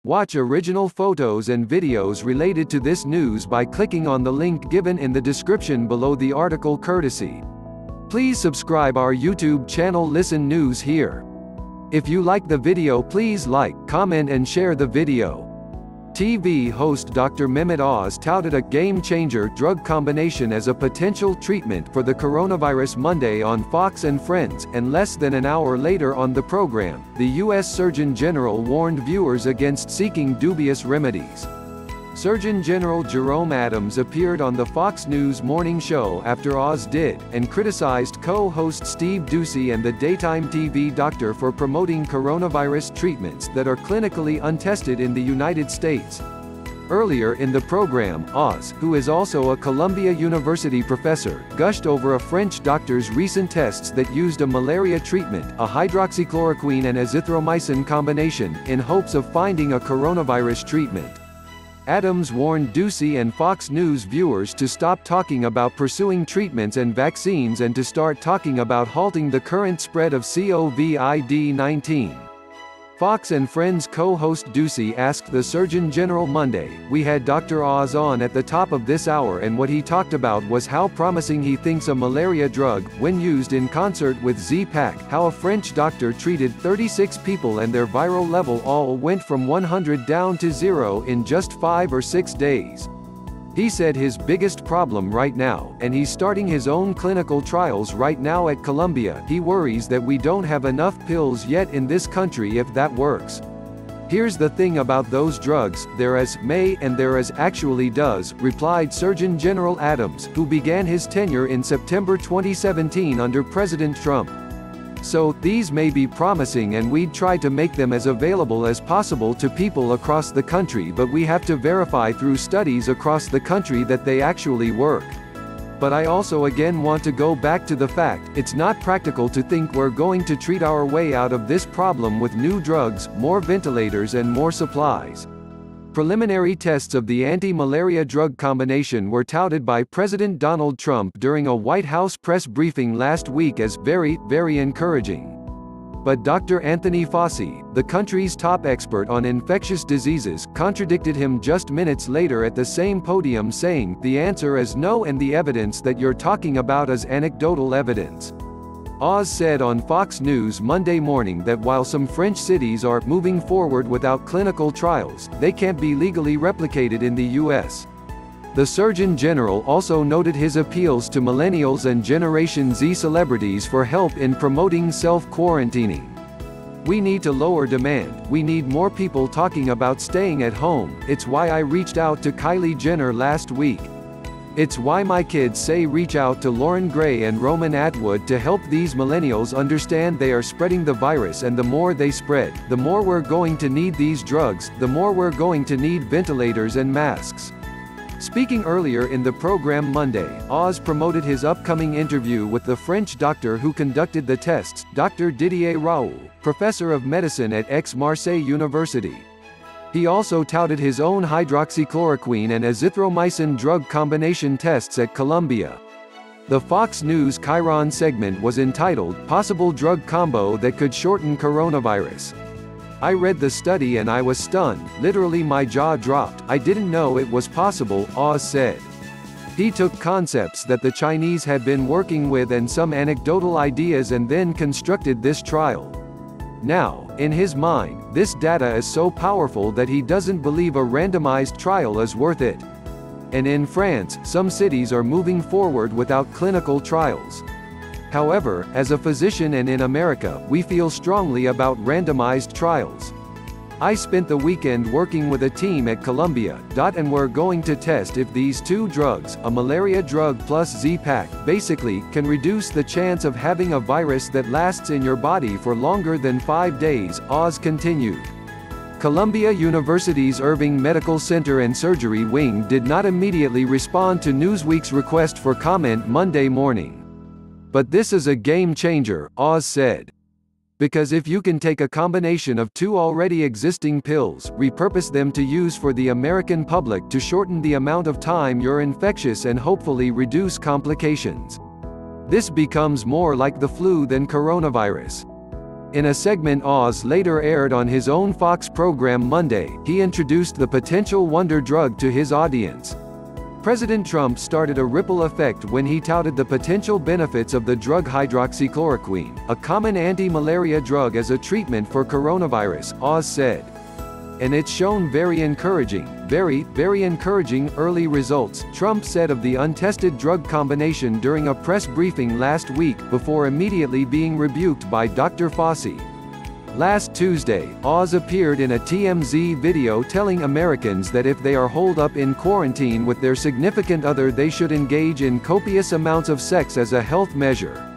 Watch original photos and videos related to this news by clicking on the link given in the description below the article courtesy. Please subscribe our YouTube channel Listen News Here. If you like the video, please like, comment and share the video. TV host Dr. Mehmet Oz touted a game-changer drug combination as a potential treatment for the coronavirus Monday on Fox and Friends, and less than an hour later on the program, the U.S. Surgeon General warned viewers against seeking dubious remedies. Surgeon General Jerome Adams appeared on the Fox News morning show after Oz did, and criticized co-host Steve Doocy and the daytime TV doctor for promoting coronavirus treatments that are clinically untested in the United States. Earlier in the program, Oz, who is also a Columbia University professor, gushed over a French doctor's recent tests that used a malaria treatment, a hydroxychloroquine and azithromycin combination, in hopes of finding a coronavirus treatment. Adams warned Doocy and Fox News viewers to stop talking about pursuing treatments and vaccines and to start talking about halting the current spread of COVID-19. Fox and Friends co-host Doocy asked the Surgeon General Monday, "We had Dr. Oz on at the top of this hour and what he talked about was how promising he thinks a malaria drug, when used in concert with Z-Pack, how a French doctor treated 36 people and their viral level all went from 100 down to 0 in just 5 or 6 days. He said his biggest problem right now, and he's starting his own clinical trials right now at Columbia, he worries that we don't have enough pills yet in this country if that works. Here's the thing about those drugs, there is may and there is actually does," replied Surgeon General Adams, who began his tenure in September 2017 under President Trump. "So, these may be promising and we'd try to make them as available as possible to people across the country, but we have to verify through studies across the country that they actually work. But I also again want to go back to the fact, it's not practical to think we're going to treat our way out of this problem with new drugs, more ventilators and more supplies." Preliminary tests of the anti-malaria drug combination were touted by President Donald Trump during a White House press briefing last week as very, very encouraging. But Dr. Anthony Fauci, the country's top expert on infectious diseases, contradicted him just minutes later at the same podium saying, "The answer is no and the evidence that you're talking about is anecdotal evidence." Oz said on Fox News Monday morning that while some French cities are moving forward without clinical trials, they can't be legally replicated in the U.S. The Surgeon General also noted his appeals to millennials and Generation Z celebrities for help in promoting self-quarantining. "We need to lower demand, we need more people talking about staying at home, it's why I reached out to Kylie Jenner last week. It's why my kids say reach out to Lauren Gray and Roman Atwood to help these millennials understand they are spreading the virus, and the more they spread, the more we're going to need these drugs, the more we're going to need ventilators and masks." Speaking earlier in the program Monday, Oz promoted his upcoming interview with the French doctor who conducted the tests, Dr. Didier Raoult, professor of medicine at Aix-Marseille University. He also touted his own hydroxychloroquine and azithromycin drug combination tests at Columbia. The Fox News Chiron segment was entitled, "Possible Drug Combo That Could Shorten Coronavirus." "I read the study and I was stunned, literally my jaw dropped, I didn't know it was possible," Oz said. He took concepts that the Chinese had been working with and some anecdotal ideas and then constructed this trial. Now, in his mind, this data is so powerful that he doesn't believe a randomized trial is worth it. And in France, some cities are moving forward without clinical trials. However, as a physician and in America, we feel strongly about randomized trials. "I spent the weekend working with a team at Columbia, and we're going to test if these two drugs, a malaria drug plus Z-Pack, basically, can reduce the chance of having a virus that lasts in your body for longer than 5 days, Oz continued. Columbia University's Irving Medical Center and Surgery Wing did not immediately respond to Newsweek's request for comment Monday morning. "But this is a game changer," Oz said. "Because if you can take a combination of two already existing pills, repurpose them to use for the American public to shorten the amount of time you're infectious and hopefully reduce complications. This becomes more like the flu than coronavirus." In a segment Oz later aired on his own Fox program Monday, he introduced the potential wonder drug to his audience. President Trump started a ripple effect when he touted the potential benefits of the drug hydroxychloroquine, a common anti-malaria drug as a treatment for coronavirus, Oz said. And it's shown very encouraging early results, Trump said of the untested drug combination during a press briefing last week, before immediately being rebuked by Dr. Fauci. Last Tuesday, Oz appeared in a TMZ video telling Americans that if they are holed up in quarantine with their significant other they should engage in copious amounts of sex as a health measure.